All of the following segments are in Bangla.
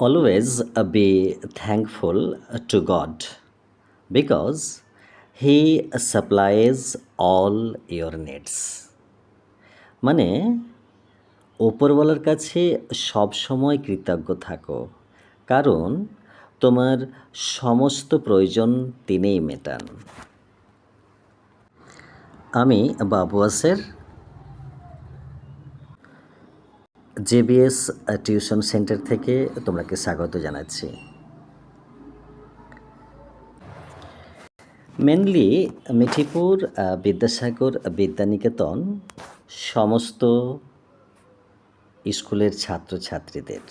Always be thankful to God because He supplies all your needs. মানে ওপরওয়ালার কাছে সবসময় কৃতজ্ঞ থাকো, কারণ তোমার সমস্ত প্রয়োজন তিনিই মেটান। আমি বাবু আসের জেবিএস টিউশন সেন্টার থেকে তোমাকে স্বাগত জানাচ্ছি। মেনলি মিঠিপুর বিদ্যাসাগর বিদ্যানিকেতন সমস্ত স্কুলের ছাত্রছাত্রীদের,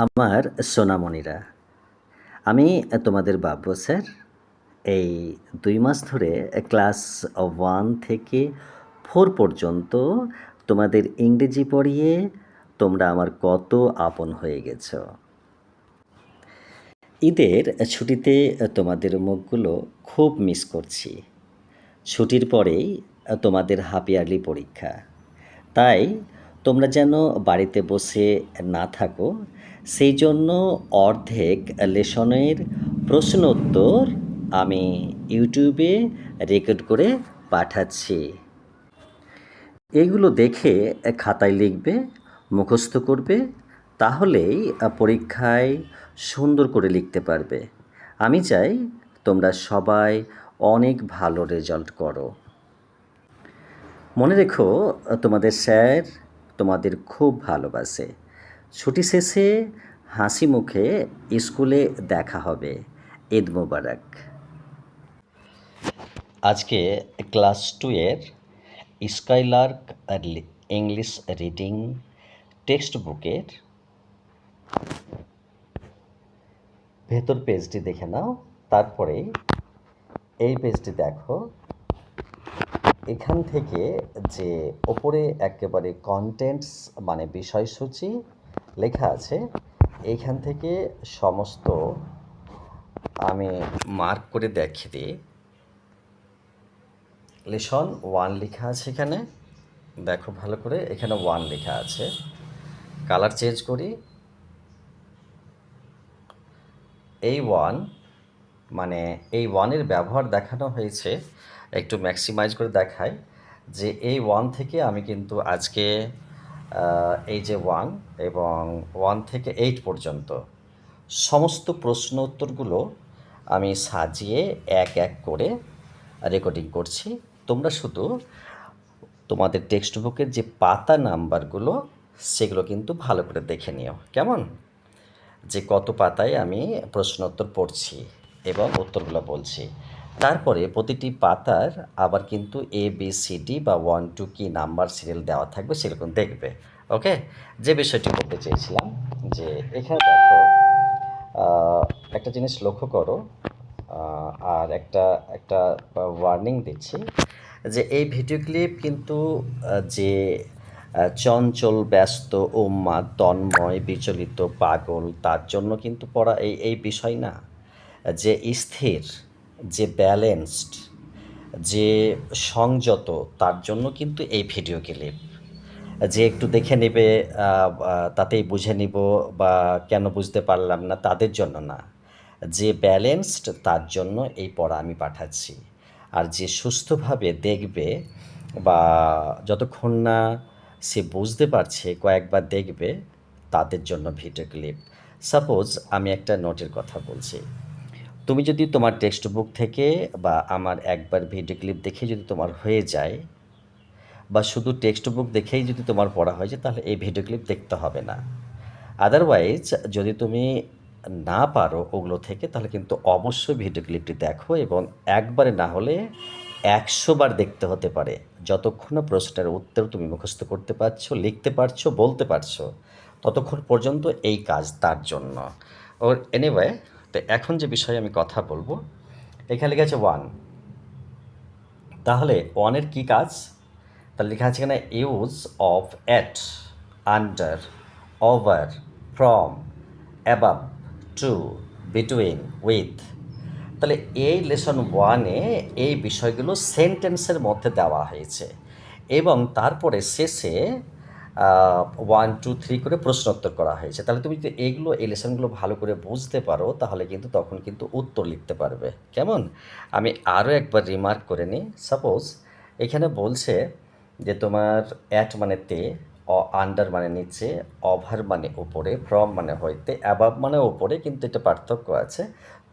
আমার সোনামণিরা, আমি তোমাদের বাবু স্যার। এই 2 মাস ধরে ক্লাস 1 থেকে 4 পর্যন্ত তোমাদের ইংরেজি পড়িয়ে তোমরা আমার কত আপন হয়ে গেছো। ঈদের ছুটিতে তোমাদের মুখগুলো খুব মিস করছি। ছুটির পরেই তোমাদের হাফ ইয়ারলি পরীক্ষা, তাই তোমরা যেন বাড়িতে বসে না থাকো, সেই জন্য অর্ধেক লেসনের প্রশ্ন উত্তর আমি ইউটিউবে রেকর্ড করে পাঠাচ্ছি। এগুলো দেখে খাতায় লিখবে, মুখস্থ করবে, তাহলেই পরীক্ষায় সুন্দর করে লিখতে পারবে। আমি চাই তোমরা সবাই অনেক ভালো রেজাল্ট করো। মনে রেখো, তোমাদের স্যার তোমাদের খুব ভালোবাসে। ছুটি শেষে হাসি মুখে স্কুলে দেখা হবে। ঈদ মোবারক। আজকে ক্লাস 2 এর স্কাইলার্ক ইংলিশ রিডিং টেক্সট বুকের ভেতর পেজটি দেখে নাও, তারপরে এই পেজটি দেখো। এখান থেকে যে ওপরে একেবারে কন্টেন্টস মানে বিষয়সূচি লেখা আছে, এইখান থেকে সমস্ত আমি মার্ক করে দেখিয়ে দিই। লেসন 1 লেখা আছে এখানে, দেখো ভালো করে, এখানে 1 লেখা আছে। কালার চেঞ্জ করি। এই 1 মানে এই 1-এর ব্যবহার দেখানো হয়েছে, একটু ম্যাক্সিমাইজ করে দেখায় যে এই 1 থেকে আমি কিন্তু আজকে এই যে 1 এবং 1 থেকে 8 পর্যন্ত সমস্ত প্রশ্ন উত্তরগুলো আমি সাজিয়ে এক এক করে রেকর্ডিং করছি। তোমরা শুধু তোমাদের টেক্সট বুকের যে পাতা নাম্বারগুলো সেগুলো কিন্তু ভালো করে দেখে নিও, কেমন? যে কত পাতায় আমি প্রশ্ন উত্তর পড়ছি এবং উত্তরগুলো বলছি। তারপরে প্রতিটি পাতার আবার কিন্তু ABCD বা 1 2 কি নাম্বার সিরিয়াল দেওয়া থাকবে, সেরকম দেখবে। ওকে, যে বিষয়টি বলতে চেয়েছিলাম যে এখানে দেখো, একটা জিনিস লক্ষ্য করো, আর একটা ওয়ার্নিং দিচ্ছি যে এই ভিডিও ক্লিপ কিন্তু যে চঞ্চল, ব্যস্ত, উন্মাদ, তন্ময়, বিচলিত, পাগল তার জন্য কিন্তু পড়া এই বিষয় না। যে স্থির, যে ব্যালেন্সড, যে সংযত, তার জন্য কিন্তু এই ভিডিও ক্লিপ। যে একটু দেখে নেবে তাতেই বুঝে নিব বা কেন বুঝতে পারলাম না, তাদের জন্য না। যে ব্যালেন্সড তার জন্য এই পড়া আমি পাঠাচ্ছি। আর যে সুস্থভাবে দেখবে বা যতক্ষণ না সে বুঝতে পারছে কয়েকবার দেখবে, তাদের জন্য ভিডিও ক্লিপ। সাপোজ আমি একটা নোটের কথা বলছি, তুমি যদি তোমার টেক্সট বুক থেকে বা আমার একবার ভিডিও ক্লিপ দেখে যদি তোমার হয়ে যায়, বা শুধু টেক্সট বুক দেখেই যদি তোমার পড়া হয়ে যায়, তাহলে এই ভিডিও ক্লিপ দেখতে হবে না। আদারওয়াইজ যদি তুমি না পারো ওগুলো থেকে, তাহলে কিন্তু অবশ্যই ভিডিও ক্লিপটি দেখো, এবং একবারে না হলে 100 বার দেখতে হতে পারে, যতক্ষণ না প্রশ্নের উত্তর তুমি মুখস্থ করতে পারছো, লিখতে পারছো, বলতে পারছো, ততক্ষণ পর্যন্ত এই কাজ তার জন্য। ওর এনিওয়ে, তো এখন যে বিষয়ে আমি কথা বলবো, এখানে লেখা আছে 1। তাহলে 1-এর কী কাজ? তাহলে লেখা আছে এখানে use of at, under, over, from, above, to, between, with. তাহলে এই লেসন 1-এ এই বিষয়গুলো সেন্টেন্সের মধ্যে দেওয়া হয়েছে, এবং তারপরে শেষে 1, 2, 3 করে প্রশ্নোত্তর করা হয়েছে। তাহলে তুমি যদি এগুলো এই লেসনগুলো ভালো করে বুঝতে পারো তাহলে কিন্তু তখন কিন্তু উত্তর লিখতে পারবে। কেমন? আমি আরও একবার রিমার্ক করে নিই। সাপোজ এখানে বলছে যে তোমার অ্যাট মানে তে, আন্ডার মানে নিচে, ওভার মানে উপরে, ফ্রম মানে হইতে, অ্যাবাভ মানে উপরে, কিন্তু এটা পার্থক্য আছে।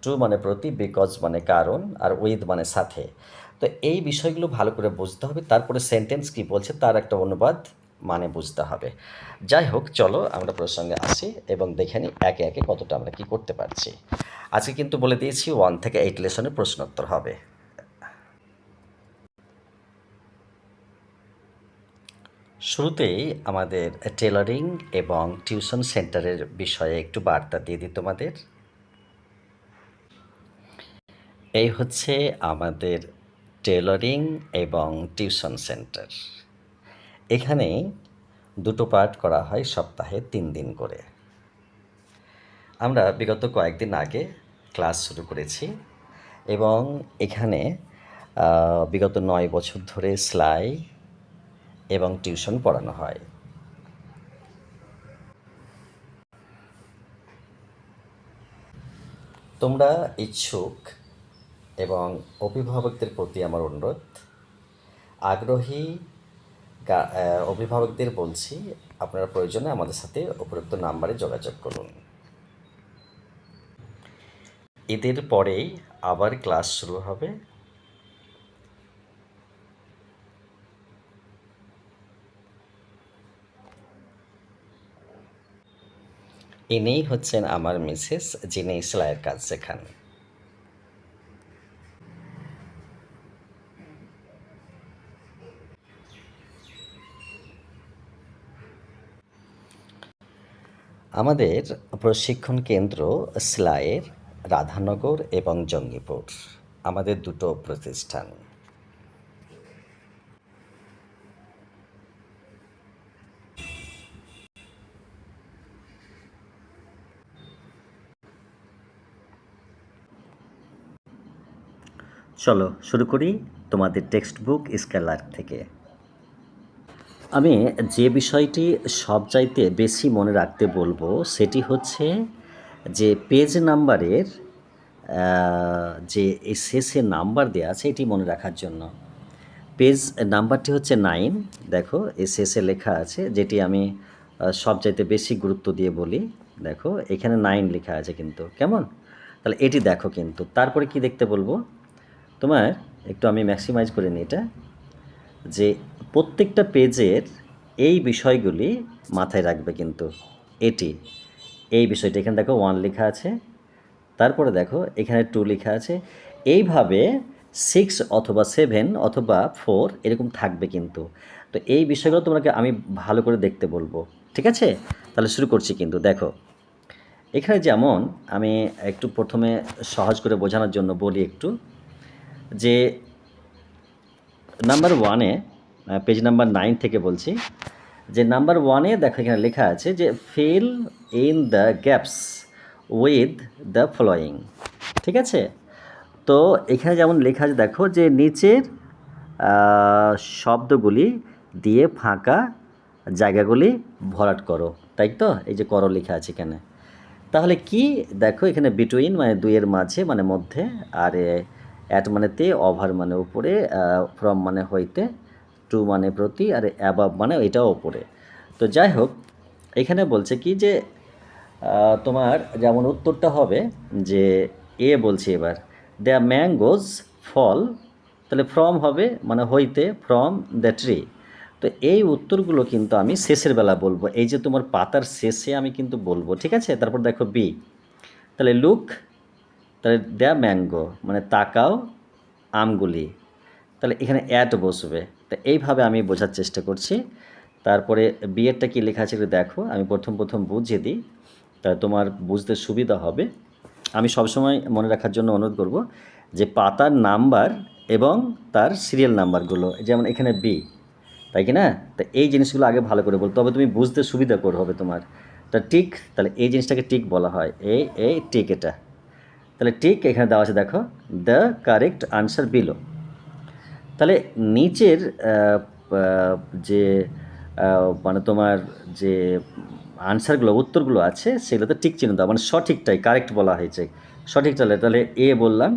টু মানে প্রতি, বিকজ মানে কারণ, আর উইথ মানে সাথে। তো এই বিষয়গুলো ভালো করে বুঝতে হবে। তারপরে সেন্টেন্স কী বলছে তার একটা অনুবাদ মানে বুঝতে হবে। যাই হোক, চলো আমরা প্রসঙ্গে আসি এবং দেখে নিই একে একে কতটা আমরা কি করতে পারছি। আজকে কিন্তু বলে দিয়েছি 1 থেকে 8 লেসনের প্রশ্নোত্তর হবে। শুরুতেই আমাদের টেলারিং এবং টিউশন সেন্টারের বিষয়ে একটু বার্তা দিয়ে দিই তোমাদের। এই হচ্ছে আমাদের টেলারিং এবং টিউশন সেন্টার। এখানে দুটো পার্ট করা হয় সপ্তাহে 3 দিন করে। আমরা বিগত কয়েকদিন আগে ক্লাস শুরু করেছি এবং এখানে বিগত 9 বছর ধরে সেলাই এবং টিউশন পড়ানো হয়। তোমরা ইচ্ছুক এবং অভিভাবকদের প্রতি আমার অনুরোধ, আগ্রহী অভিভাবকদের বলছি আপনারা প্রয়োজনে আমাদের সাথে উপরোক্ত নাম্বারে যোগাযোগ করুন। ঈদের পরেই আবার ক্লাস শুরু হবে। ইনিই হচ্ছেন আমার মিসেস, যিনি সেলাইয়ের কাজ শেখান। আমাদের প্রশিক্ষণ কেন্দ্র সেলাইয়ের রাধানগর এবং জঙ্গিপুর, আমাদের দুটো প্রতিষ্ঠান। চলো শুরু করি তোমাদের টেক্সট বুক স্কেলার থেকে। আমি যে বিষয়টি সবচাইতে বেশি মনে রাখতে বলবো সেটি হচ্ছে যে পেজ নাম্বারের যে এই শেষে নাম্বার দেওয়া আছে এটি মনে রাখার জন্য। পেজ নাম্বারটি হচ্ছে 9, দেখো এই শেষে লেখা আছে, যেটি আমি সবচাইতে বেশি গুরুত্ব দিয়ে বলি। দেখো এখানে 9 লেখা আছে কিন্তু, কেমন? তাহলে এটি দেখো কিন্তু। তারপরে কি দেখতে বলবো তোমার, একটু আমি ম্যাক্সিমাইজ করে নিই এটা, যে প্রত্যেকটা পেজের এই বিষয়গুলি মাথায় রাখবে কিন্তু। এটি এই বিষয়টা এখানে দেখো 1 লেখা আছে, তারপরে দেখো এখানে 2 লেখা আছে, এইভাবে 6 অথবা 7 অথবা 4 এরকম থাকবে কিন্তু। তো এই বিষয়গুলো তোমাকে আমি ভালো করে দেখতে বলবো, ঠিক আছে? তাহলে শুরু করছি কিন্তু। দেখো এখানে যেমন আমি একটু প্রথমে সহজ করে বোঝানোর জন্য বলি একটু, যে নাম্বার 1-এ পেজ নাম্বার 9 থেকে বলছি, যে নাম্বার 1-এ দেখো এখানে লেখা আছে যে fill in the gaps with the following, ঠিক আছে? তো এখানে যেমন লেখা আছে দেখো যে নিচের শব্দগুলি দিয়ে ফাঁকা জায়গাগুলি ভরাট করো, তাই তো? এই যে করো লেখা আছে এখানে। তাহলে কি দেখো এখানে বিটুইন মানে দুইয়ের মাঝে মানে মধ্যে, আর অ্যাট মানে তে, ওভার মানে উপরে, ফ্রম মানে হইতে, টু মানে প্রতি, আর অ্যাবাভ মানে এটাও উপরে। তো যাই হোক এখানে বলছে কি যে তোমার যেমন উত্তরটা হবে যে এ বলছি এবার, দ্য ম্যাঙ্গোজ ফল, তাহলে ফ্রম হবে মানে হইতে, ফ্রম দ্য ট্রি। তো এই উত্তরগুলো কিন্তু আমি শেষের বেলা বলবো, এই যে তোমার পাতার শেষে আমি কিন্তু বলবো, ঠিক আছে? তারপর দেখো বি, তাহলে লুক, তাহলে দ্য ম্যাঙ্গো মানে তাকাও আমগুলি, তাহলে এখানে অ্যাট বসবে। তো এইভাবে আমি বোঝার চেষ্টা করছি। তারপরে বিয়েরটা কী লেখা আছে একটু দেখো, আমি প্রথম বুঝিয়ে দিই, তাহলে তোমার বুঝতে সুবিধা হবে। আমি সবসময় মনে রাখার জন্য অনুরোধ করব যে পাতার নাম্বার এবং তার সিরিয়াল নাম্বারগুলো, যেমন এখানে বি, তাই কি না? তা এই জিনিসগুলো আগে ভালো করে বল, তবে তুমি বুঝতে সুবিধা করে হবে তোমার। তা টিক, তাহলে এই জিনিসটাকে টিক বলা হয়, এই টিক এটা। তাহলে টিক এখানে দেওয়া আছে দেখো, দ্য কারেক্ট আনসার বিলো। তাহলে নিচের যে মানে তোমার যে আনসারগুলো উত্তরগুলো আছে সেগুলোতে টিক চিহ্ন দাও, মানে সঠিকটাই কারেক্ট বলা হয়েছে, সঠিকটা তাহলে এ বললাম,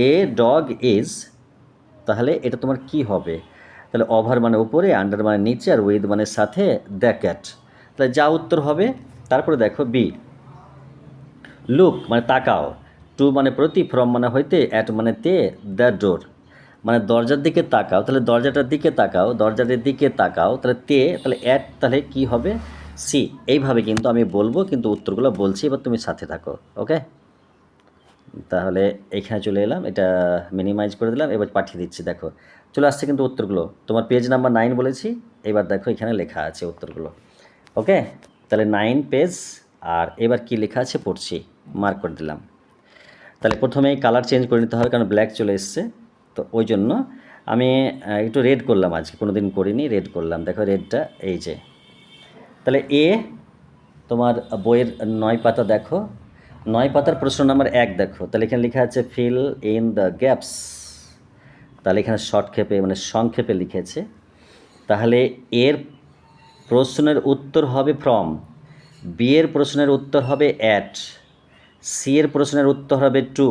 এ ডগ ইজ, তাহলে এটা তোমার কি হবে? তাহলে ওভার মানে উপরে, আন্ডার মানে নিচে, আর উইথ মানে সাথে, দ্য ক্যাট, তাহলে যা উত্তর হবে। তারপরে দেখো বি, লুক মানে তাকাও, টু মানে প্রতি, ফ্রম মানে হইতে, অ্যাট মানে তে, দ্য ডোর মানে দরজার দিকে তাকাও, তাহলে দরজাটার দিকে তাকাও, দরজাটার দিকে তাকাও, তাহলে তে, তাহলে অ্যাট, তাহলে কি হবে? সি। এইভাবে কিন্তু আমি বলবো, কিন্তু উত্তরগুলো বলছি, এবার তুমি সাথে থাকো। ওকে, তাহলে এখানে চলে এলাম, এটা মিনিমাইজ করে দিলাম, এবার পাঠিয়ে দিচ্ছি। দেখো চলে আসছে কিন্তু উত্তরগুলো, তোমার পেজ নাম্বার 9 বলেছি, এবার দেখো এখানে লেখা আছে উত্তরগুলো। ওকে, তাহলে 9 পেজ, আর এবার কি লেখা আছে পড়ছি, মার্ক করে দিলাম। তাহলে প্রথমেই কালার চেঞ্জ করে নিতে হবে, কারণ ব্ল্যাক চলে এসছে, তো ওই জন্য আমি একটু রেড করলাম, আজকে কোনো দিন করিনি, রেড করলাম। দেখো রেডটা এই যে, তাহলে এ তোমার বইয়ের 9 পাতা দেখো, 9 পাতার প্রশ্ন নাম্বার 1 দেখো, তাহলে এখানে লেখা আছে ফিল ইন দ্য গ্যাপস, তাহলে এখানে শর্টক্ষেপে মানে সংক্ষেপে লিখেছে। তাহলে এর প্রশ্নের উত্তর হবে ফ্রম, বি এর প্রশ্নের উত্তর হবে অ্যাট, সি এর প্রশ্নের উত্তর হবে টু,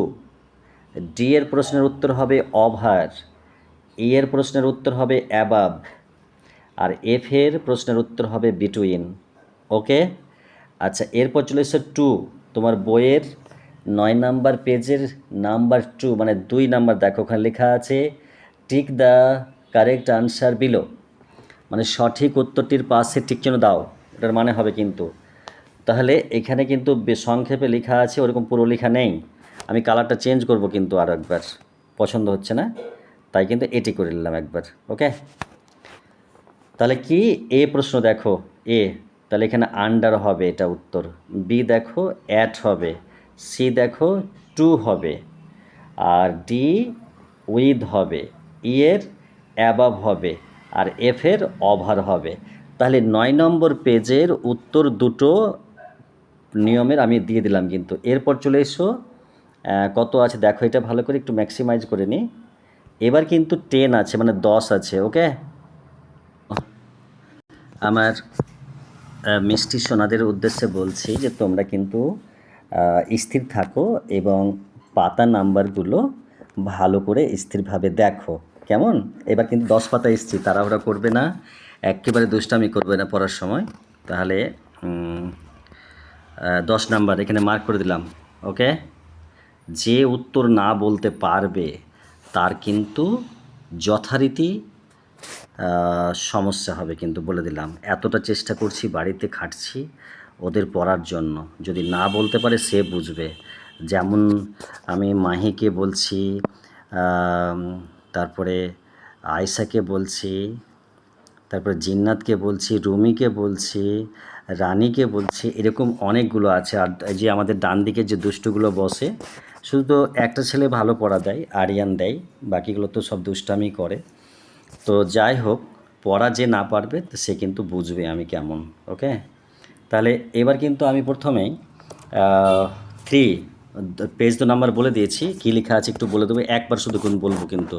ডি এর প্রশ্নের উত্তর হবে ওভার, ই এর প্রশ্নের উত্তর হবে অ্যাবাভ, আর এফ এর প্রশ্নের উত্তর হবে বিটুইন। ওকে, আচ্ছা এরপর চলে এসছে টু, তোমার বইয়ের 9 নাম্বার পেজের নাম্বার 2 মানে 2 নাম্বার দেখো, ওখানে লেখা আছে tick the correct answer below, মানে সঠিক উত্তরটির পাশে টিক চিহ্ন দাও, এটার মানে হবে কিন্তু। তাহলে এখানে কিন্তু সংক্ষেপে লেখা আছে, ওরকম পুরো লেখা নেই, আমি কালারটা চেঞ্জ করব কিন্তু আরও একবার, পছন্দ হচ্ছে না, তাই কিন্তু এটি করে নিলাম একবার। ওকে, তাহলে কি এ প্রশ্ন দেখো, এ, তাহলে এখানে আন্ডার হবে এটা উত্তর, বি দেখো অ্যাট হবে, সি দেখো টু হবে, আর ডি উইথ হবে, ই এর অ্যাবাভ হবে, আর এফ এর ওভার হবে। তাহলে 9 নম্বর পেজের উত্তর দুটো নিয়মের আমি দিয়ে দিলাম কিন্তু। এরপর চলে এসো, কত আছে দেখো, এটা ভালো করে একটু ম্যাক্সিমাইজ করে নিই। এবার কিন্তু 10 আছে, মানে 10 আছে। ওকে, আমার মিষ্টি সোনাদের উদ্দেশ্যে বলছি যে তোমরা কিন্তু স্থির থাকো এবং পাতা নাম্বারগুলো ভালো করে স্থিরভাবে দেখো, কেমন? এবার কিন্তু 10 পাতা এসছি, তাড়াহুড়া করবে না, একেবারে দুষ্টামি করবে না পড়ার সময়। তাহলে 10 নাম্বার এখানে মার্ক করে দিলাম। ওকে, যে উত্তর না বলতে পারবে তার কিন্তু যথারীতি সমস্যা হবে কিন্তু, বলে দিলাম। এতটা চেষ্টা করছি, বাড়িতে খাটছি ওদের পড়ার জন্য, যদি না বলতে পারে সে বুঝবে। যেমন আমি মাহিকে বলছি, তারপরে আয়সাকে বলছি, তারপরে জিন্নাতকে বলছি, রুমিকে বলছি, রানীকে বলছি, এরকম অনেকগুলো আছে। আর যে আমাদের ডান দিকে যে দুষ্টুগুলো বসে, শুধু তো একটা ছেলে ভালো পড়া দেয়, আরিয়ান দেয়, বাকিগুলো তো সব দুষ্টামি করে। তো যাই হোক, পড়া যে না পারবে সে কিন্তু বুঝবে আমি কেমন। ওকে, তাহলে এবার কিন্তু আমি প্রথমেই 3 পেজ তো নাম্বার বলে দিয়েছি, কী লেখা আছে একটু বলে দেবো, একবার শুধু কোন বলবো কিন্তু।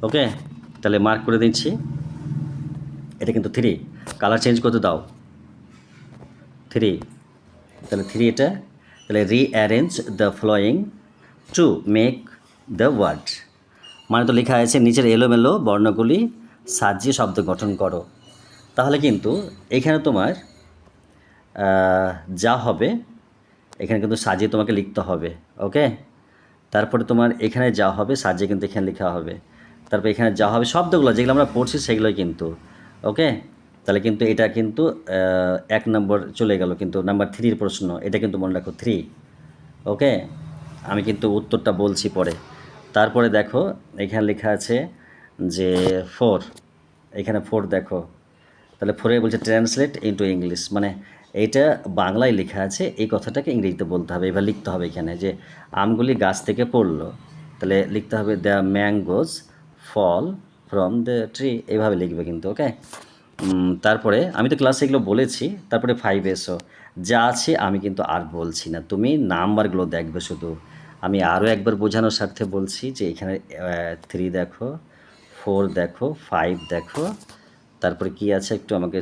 ওকে, তাহলে মার্ক করে দিচ্ছি, এটা কিন্তু 3, কালার চেঞ্জ করতে দাও, 3, তাহলে 3 এটা, তাহলে rearrange the following to make the word, মানে তো লেখা আছে নিচের এলোমেলো বর্ণগুলি সাজিয়ে শব্দ গঠন করো। তাহলে কিন্তু এখানে তোমার যা হবে, এখানে কিন্তু সাজিয়ে তোমাকে লিখতে হবে। ওকে, তারপরে তোমার এখানে যা হবে সাজিয়ে কিন্তু এখানে লেখা হবে, তারপর এখানে যা হবে শব্দগুলো যেগুলো আমরা পড়ছি সেগুলোই কিন্তু। ওকে, তাহলে কিন্তু এটা কিন্তু 1 নম্বর চলে গেল, কিন্তু নাম্বার 3 প্রশ্ন, এটা কিন্তু মনে রাখো 3। ওকে, আমি কিন্তু উত্তরটা বলছি পরে। তারপরে দেখো এখানে লেখা আছে যে 4, এখানে 4 দেখো, তাহলে 4 বলছে ট্রান্সলেট ইনটু ইংলিশ, মানে এইটা বাংলায় লেখা আছে, এই কথাটাকে ইংরেজিতে বলতে হবে। এবার লিখতে হবে এখানে যে আমগুলি গাছ থেকে পড়লো, তাহলে লিখতে হবে the mangoes fall from the tree, এইভাবে লিখবে কিন্তু। ওকে, তারপরে আমি তো ক্লাসে এগুলো বলেছি, তারপরে 5 এসো, যা আছে আমি কিন্তু আর বলছি না, তুমি নাম্বারগুলো দেখবে শুধু। আমি আরও একবার বোঝানোর স্বার্থে বলছি যে এখানে 3 দেখো, 4 দেখো, 5 দেখো, তারপরে কি আছে একটু আমাকে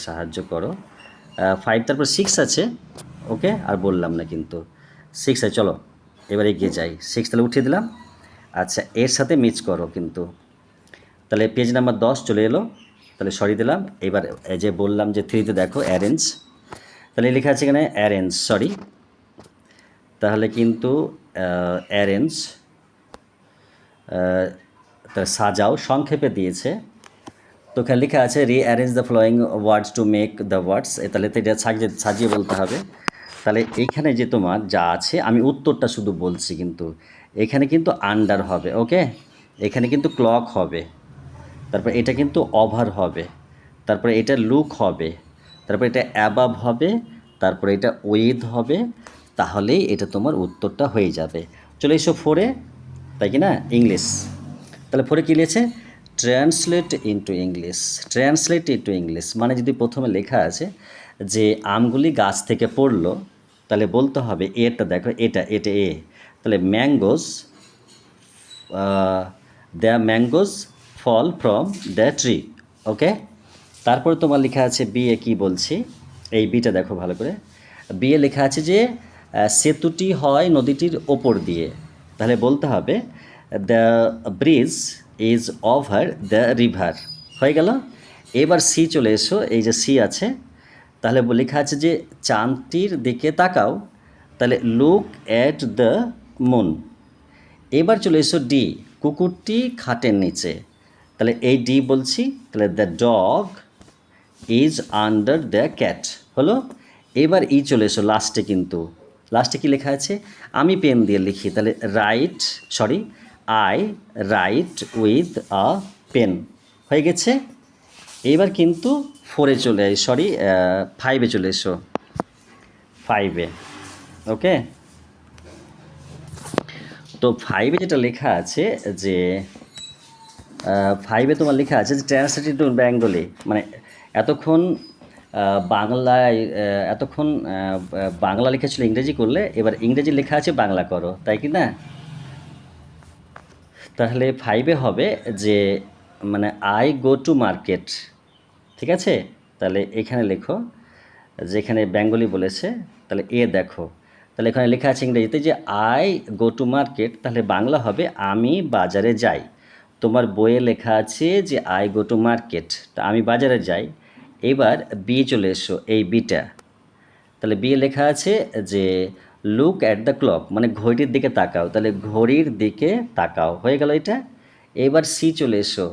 সাহায্য করো। 5 তারপর 6 আছে। ওকে, আর বললাম না কিন্তু 6 আছে। চলো এবার এগিয়ে যাই। 6 তাহলে উঠিয়ে দিলাম। আচ্ছা, এর সাথে মিক্স করো কিন্তু। তাহলে পেজ নাম্বার 10 চলে এলো, তাহলে সরি দিলাম। এবার এই যে বললাম যে 3তে দেখো অ্যারেঞ্জ, তাহলে লেখা আছে এখানে অ্যারেঞ্জ, সরি, তাহলে কিন্তু অ্যারেঞ্জ, তাহলে সাজাও সংক্ষেপে দিয়েছে। তো এখানে লেখা আছে rearrange the following words two make the words, তাহলে তো এটা সাজিয়ে সাজিয়ে বলতে হবে। তাহলে এইখানে যে তোমার যা আছে আমি উত্তরটা শুধু বলছি, কিন্তু এখানে কিন্তু আন্ডার হবে, ওকে, এখানে কিন্তু ক্লক হবে, তারপর এটা কিন্তু ওভার হবে, তারপরে এটা লুক হবে, তারপর এটা অ্যাবাভ হবে, তারপরে এটা উইথ হবে, তাহলেই এটা তোমার উত্তরটা হয়ে যাবে। চলে এসো 4-এ, তাই কি না, ইংলিশ। তাহলে 4-এ কী লিখেছে, translate into English. Translate into English মানে যদি প্রথমে লেখা আছে যে আমগুলি গাছ থেকে পড়লো, তাহলে বলতে হবে এটা দেখো, এটা এটা এ, তাহলে mangoes, the mangoes fall from the tree, okay. তারপরে তোমার লেখা আছে বিয়ে, কি বলছি, এই বিটা দেখো ভালো করে। বিয়ে লেখা আছে যে সেতুটি হয় নদীটির ওপর দিয়ে, তাহলে বলতে হবে the bridge is over the river, হয়ে গেল। এবার সি চলে এসো, এই যে সি আছে, তাহলে লেখা আছে যে চাঁদটির দিকে তাকাও, তাহলে লুক অ্যাট দ্য মুন। এবার চলে এসো ডি, কুকুরটি খাটের নিচে, তাহলে এই ডি বলছি, তাহলে the dog is under the cat, হলো। এবার ই চলে এসো লাস্টে, কিন্তু লাস্টে কি লেখা আছে, আমি পেন দিয়ে লিখি, তাহলে right, sorry, I write with a pen, হয়ে গেছে। এবার কিন্তু 4-এ চলে, সরি 5-এ চলে এসো, 5-এ, ওকে। তো 5-এ যেটা লেখা আছে যে 5-এ তোমার লেখা আছে যে ট্রান্সলেটেড টু বেঙ্গলি, মানে এতক্ষণ বাংলায়, এতক্ষণ বাংলা লেখা ছিল ইংরেজি করলে, এবার ইংরেজি লেখা আছে বাংলা করো, তাই কি না। তাহলে 5-এ হবে যে মানে আই গো টু মার্কেট, ঠিক আছে। তাহলে এখানে লেখো, যেখানে বেঙ্গলি বলেছে, তাহলে এ দেখো, তাহলে এখানে লেখা আছে ইংরেজিতে যে আই গো টু মার্কেট, তাহলে বাংলা হবে আমি বাজারে যাই। তোমার বইয়ে লেখা আছে যে আই গো টু মার্কেট, তা আমি বাজারে যাই। এবার বি চলে এসো, এই বিটা, তাহলে বি লেখা আছে যে লুক অ্যাট দ্য ক্লক, মানে ঘড়ির দিকে তাকাও, তাহলে ঘড়ির দিকে তাকাও, হয়ে গেল এটা। এবার সি চলে এসো,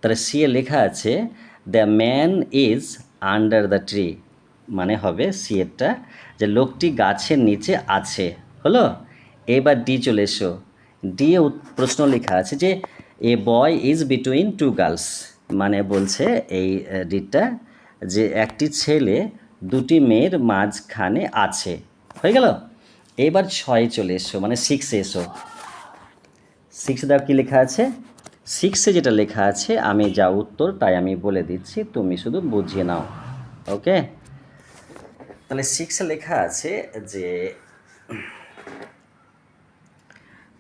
তাহলে সি এ লেখা আছে the man is under the tree, মানে হবে সি এরটা যে লোকটি গাছের নিচে আছে, হলো। এবার ডি চলে এসো, ডি এ প্রশ্ন লেখা আছে যে a boy is between two girls, মানে বলছে এই ডিটা যে একটি ছেলে দুটি মেয়ের মাঝখানে আছে, হয়ে গেল। এবার 6-এ চলে এসো, মানে 6-এ এসো। 6-এ দেখো কী লেখা আছে, 6-এ যেটা লেখা আছে আমি যা উত্তর তাই আমি বলে দিচ্ছি, তুমি শুধু বুঝিয়ে নাও, ওকে। তাহলে 6-এ লেখা আছে যে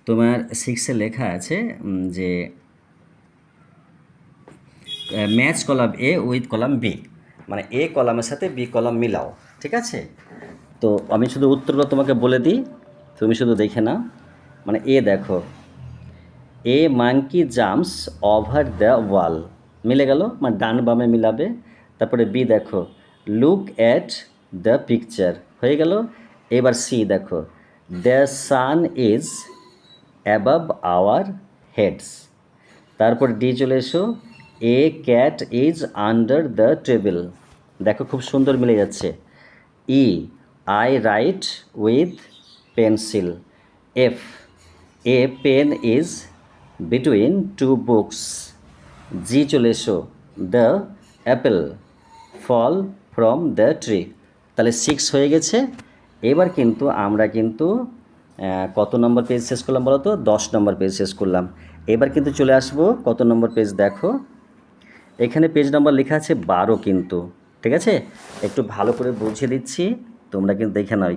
তোমার 6-এ লেখা আছে যে match column A with column B, মানে এ কলামের সাথে বি কলাম মিলাও, ঠিক আছে। তো আমি শুধু উত্তরগুলো তোমাকে বলে দিই, তুমি শুধু দেখে নাও। মানে এ দেখো, এ মাঙ্কি জাম্পস ওভার দ্য ওয়াল, মিলে গেল, মানে ডান বামে মিলাবে। তারপরে বি দেখো, লুক অ্যাট দ্য পিকচার, হয়ে গেল। এবার সি দেখো, the sun is above our heads. তারপর ডি চলে এসো, a cat is under the table, দেখো খুব সুন্দর মিলে যাচ্ছে। E I write with pencil. F a pen is between two books. G চলে এসো, the apple fall from the tree. তাহলে 6 হয়ে গেছে। এবার কিন্তু আমরা কিন্তু কত নম্বর পেজ শেষ করলাম বলো তো, 10 নম্বর পেজ শেষ করলাম। এবার কিন্তু চলে আসবো কত নম্বর পেজ দেখো, এখানে পেজ নাম্বার লেখা আছে 12 কিন্তু, ঠিক আছে। একটু ভালো করে বুঝিয়ে দিচ্ছি, তোমরা কিন্তু দেখে নাও,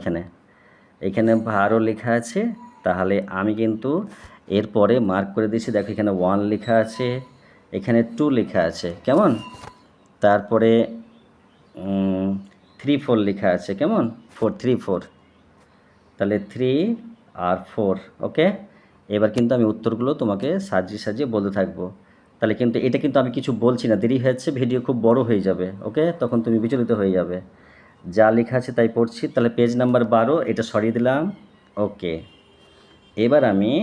এখানে 12 লেখা আছে। তাহলে আমি কিন্তু এরপরে মার্ক করে দিচ্ছি, দেখো এখানে 1 লেখা আছে, এখানে 2 লেখা আছে, কেমন। তারপরে 3 4 লেখা আছে, কেমন? 4 3 4, তাহলে 3 আর 4, ওকে। এবার কিন্তু আমি উত্তরগুলো তোমাকে সাজিয়ে সাজিয়ে বলতে থাকবো। তাহলে কিন্তু এটা কিন্তু আমি কিছু বলছি না, দেরি হয়েছে, ভিডিও খুব বড় হয়ে যাবে, ওকে, তখন তুমি বিচলিত হয়ে যাবে। যা লেখা আছে তাই পড়ছি। তাহলে পেজ নাম্বার 12 এটা সরিয়ে দিলাম, ওকে। এবার আমি